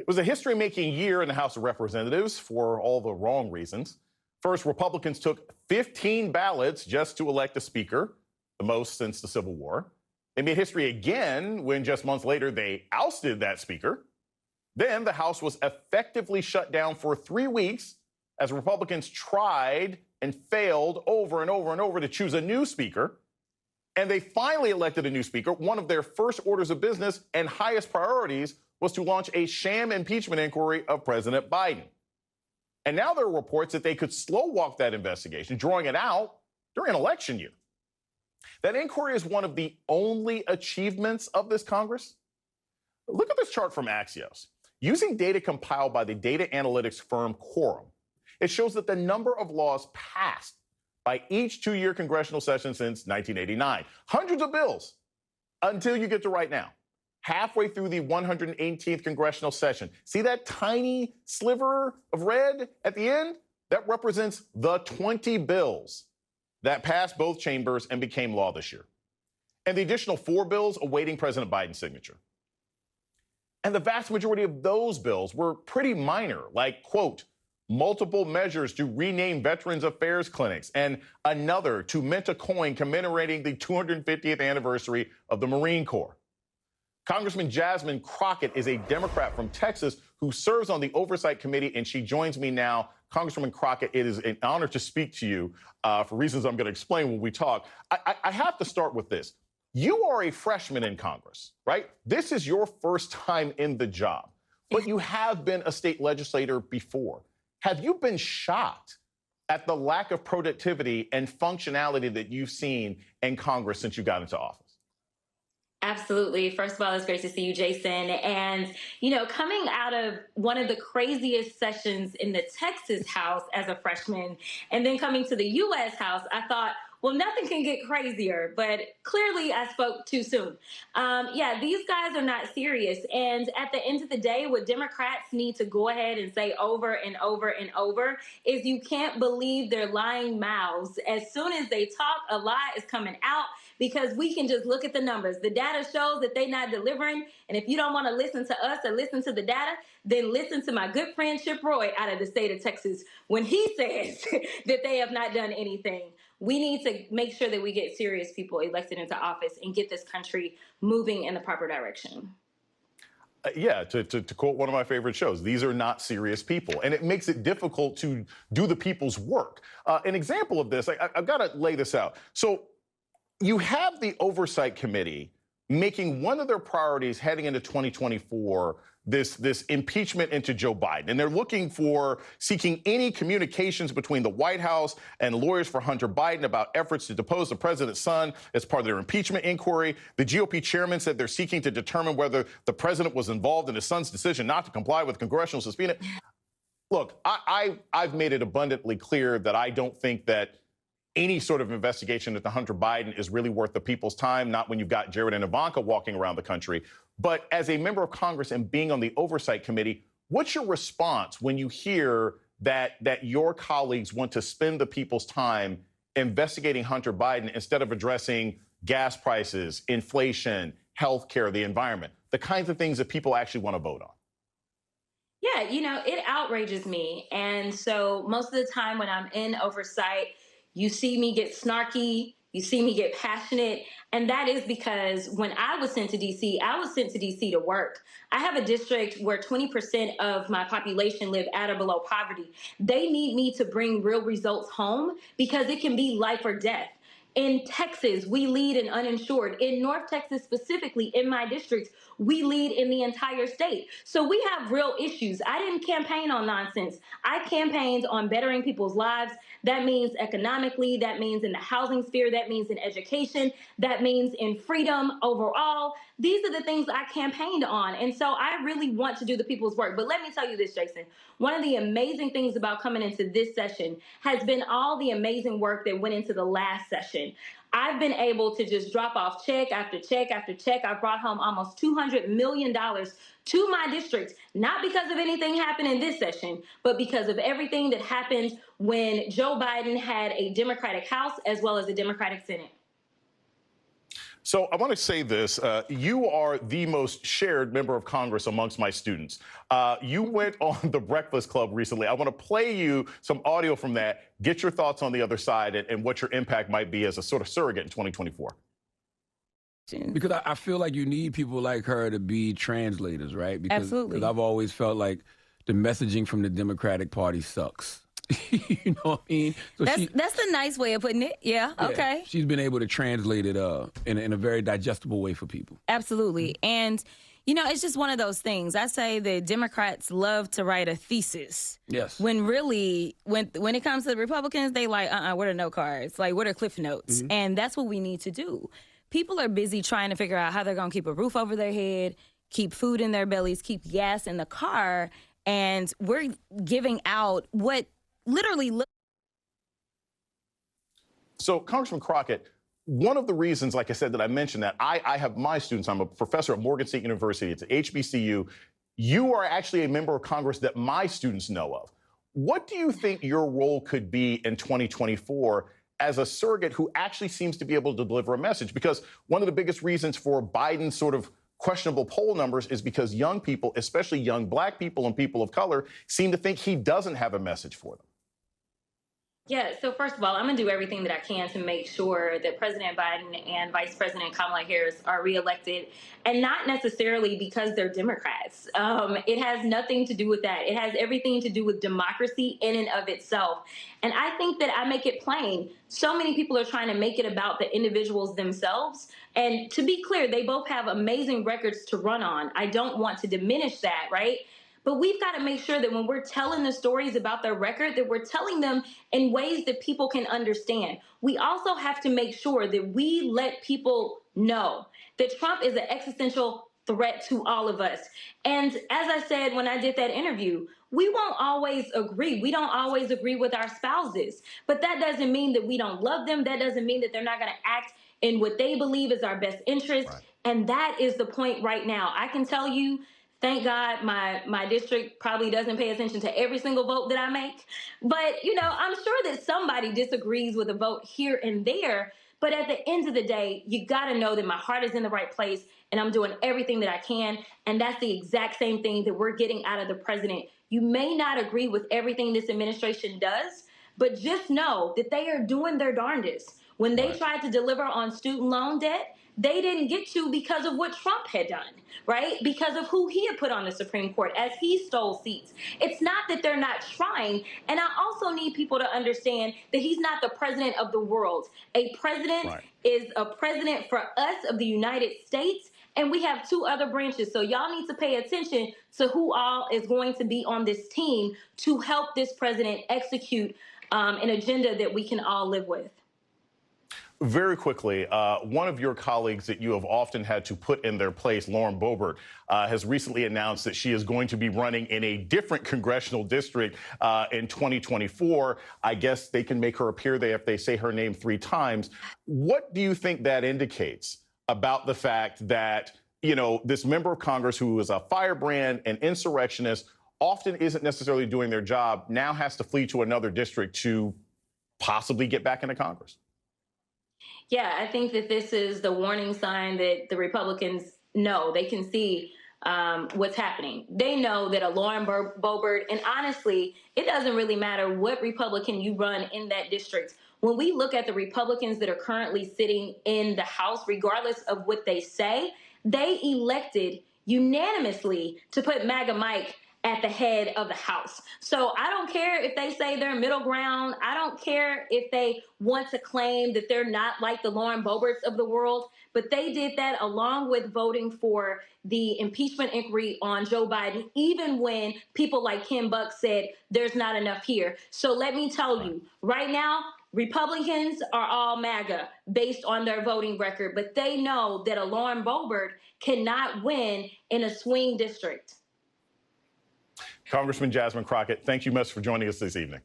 It was a history-making year in the House of Representatives for all the wrong reasons. First, Republicans took 15 ballots just to elect a speaker, the most since the Civil War. They made history again when just months later they ousted that speaker. Then the House was effectively shut down for 3 weeks as Republicans tried and failed over and over and over to choose a new speaker. And they finally elected a new speaker. One of their first orders of business and highest priorities was to launch a sham impeachment inquiry of President Biden. And now there are reports that they could slow walk that investigation, drawing it out during an election year. That inquiry is one of the only achievements of this Congress. Look at this chart from Axios. Using data compiled by the data analytics firm Quorum, it shows that the number of laws passed by each two-year congressional session since 1989. Hundreds of bills until you get to right now. Halfway through the 118th congressional session. See that tiny sliver of red at the end? That represents the 20 bills that passed both chambers and became law this year. And the additional 4 bills awaiting President Biden's signature. And the vast majority of those bills were pretty minor, like, quote, multiple measures to rename Veterans Affairs clinics and another to mint a coin commemorating the 250th anniversary of the Marine Corps. Congressman Jasmine Crockett is a Democrat from Texas who serves on the Oversight Committee, and she joins me now. Congresswoman Crockett, it is an honor to speak to you for reasons I'm going to explain when we talk. I have to start with this. You are a freshman in Congress, right? This is your first time in the job, but you have been a state legislator before. Have you been shocked at the lack of productivity and functionality that you've seen in Congress since you got into office? Absolutely. First of all, it's great to see you, Jason. And, you know, coming out of one of the craziest sessions in the Texas House as a freshman, and then coming to the U.S. House, I thought, well, nothing can get crazier, but clearly I spoke too soon. Yeah, these guys are not serious. And at the end of the day, what Democrats need to go ahead and say over and over and over is you can't believe their lying mouths. As soon as they talk, a lie is coming out because we can just look at the numbers. The data shows that they're not delivering. And if you don't want to listen to us or listen to the data, then listen to my good friend Chip Roy out of the state of Texas when he says that they have not done anything. We need to make sure that we get serious people elected into office and get this country moving in the proper direction. Yeah, to quote one of my favorite shows, these are not serious people. And it makes it difficult to do the people's work. An example of this, I've got to lay this out. So you have the Oversight Committee making one of their priorities heading into 2024 this impeachment into Joe Biden. And they're looking for seeking any communications between the White House and lawyers for Hunter Biden about efforts to depose the president's son as part of their impeachment inquiry. The GOP chairman said they're seeking to determine whether the president was involved in his son's decision not to comply with congressional subpoena. Look, I've made it abundantly clear that I don't think that any sort of investigation into Hunter Biden is really worth the people's time, not when you've got Jared and Ivanka walking around the country. But as a member of Congress and being on the Oversight Committee, what's your response when you hear that your colleagues want to spend the people's time investigating Hunter Biden instead of addressing gas prices, inflation, health care, the environment, the kinds of things that people actually want to vote on? Yeah, you know, it outrages me. And so most of the time when I'm in oversight, you see me get snarky, you see me get passionate, and that is because when I was sent to D.C., I was sent to D.C. to work. I have a district where 20% of my population live at or below poverty. They need me to bring real results home because it can be life or death. In Texas, we lead in uninsured. In North Texas specifically, in my districts, we lead in the entire state. So we have real issues. I didn't campaign on nonsense. I campaigned on bettering people's lives. That means economically, that means in the housing sphere, that means in education, that means in freedom overall. These are the things I campaigned on. And so I really want to do the people's work. But let me tell you this, Jason. One of the amazing things about coming into this session has been all the amazing work that went into the last session. I've been able to just drop off check after check after check. I brought home almost $200 million to my district, not because of anything happened in this session, but because of everything that happened when Joe Biden had a Democratic House as well as a Democratic Senate. So I want to say this. You are the most shared member of Congress amongst my students. You went on the Breakfast Club recently. I want to play you some audio from that, get your thoughts on the other side and what your impact might be as a sort of surrogate in 2024. Because I feel like you need people like her to be translators, right? Absolutely. Because I've always felt like the messaging from the Democratic Party sucks. You know what I mean? So that's a nice way of putting it. Yeah, okay. She's been able to translate it in a very digestible way for people. Absolutely. And, you know, it's just one of those things. I say that Democrats love to write a thesis. Yes. When really, when it comes to the Republicans, they like, what are note cards? Like, what are cliff notes? And that's what we need to do. People are busy trying to figure out how they're going to keep a roof over their head, keep food in their bellies, keep gas in the car. And we're giving out what literally. So, Congressman Crockett, one of the reasons, like I said, that I mentioned that I have my students, I'm a professor at Morgan State University, it's at HBCU. You are actually a member of Congress that my students know of. What do you think your role could be in 2024 as a surrogate who actually seems to be able to deliver a message? Because one of the biggest reasons for Biden's sort of questionable poll numbers is because young people, especially young Black people and people of color, seem to think he doesn't have a message for them. Yeah, so first of all, I'm going to do everything that I can to make sure that President Biden and Vice President Kamala Harris are reelected, and not necessarily because they're Democrats. It has nothing to do with that. It has everything to do with democracy in and of itself. And I think that I make it plain. So many people are trying to make it about the individuals themselves. And to be clear, they both have amazing records to run on. I don't want to diminish that, right? But we've got to make sure that when we're telling the stories about their record, that we're telling them in ways that people can understand. We also have to make sure that we let people know that Trump is an existential threat to all of us. And as I said when I did that interview, we won't always agree. We don't always agree with our spouses. But that doesn't mean that we don't love them. That doesn't mean that they're not going to act in what they believe is our best interest. Right. And that is the point right now. I can tell you, thank God my district probably doesn't pay attention to every single vote that I make. But, you know, I'm sure that somebody disagrees with a vote here and there. But at the end of the day, you got to know that my heart is in the right place and I'm doing everything that I can. And that's the exact same thing that we're getting out of the president. You may not agree with everything this administration does, but just know that they are doing their darndest. When they tried to deliver on student loan debt, they didn't get to because of what Trump had done, right? Because of who he had put on the Supreme Court as he stole seats. It's not that they're not trying. And I also need people to understand that he's not the president of the world. A president is a president for us of the United States. And we have two other branches. So y'all need to pay attention to who all is going to be on this team to help this president execute an agenda that we can all live with. Very quickly, one of your colleagues that you have often had to put in their place, Lauren Boebert, has recently announced that she is going to be running in a different congressional district in 2024. I guess they can make her appear there if they say her name 3 times. What do you think that indicates about the fact that, you know, this member of Congress who is a firebrand and insurrectionist often isn't necessarily doing their job, now has to flee to another district to possibly get back into Congress? Yeah, I think that this is the warning sign that the Republicans know. They can see what's happening. They know that a Lauren Boebert, and honestly, it doesn't really matter what Republican you run in that district. When we look at the Republicans that are currently sitting in the House, regardless of what they say, they elected unanimously to put MAGA Mike at the head of the House. So I don't care if they say they're middle ground. I don't care if they want to claim that they're not like the Lauren Boeberts of the world, but they did that along with voting for the impeachment inquiry on Joe Biden, even when people like Kim Buck said there's not enough here. So let me tell you, right now, Republicans are all MAGA based on their voting record, but they know that a Lauren Boebert cannot win in a swing district. Congressman Jasmine Crockett, thank you much for joining us this evening.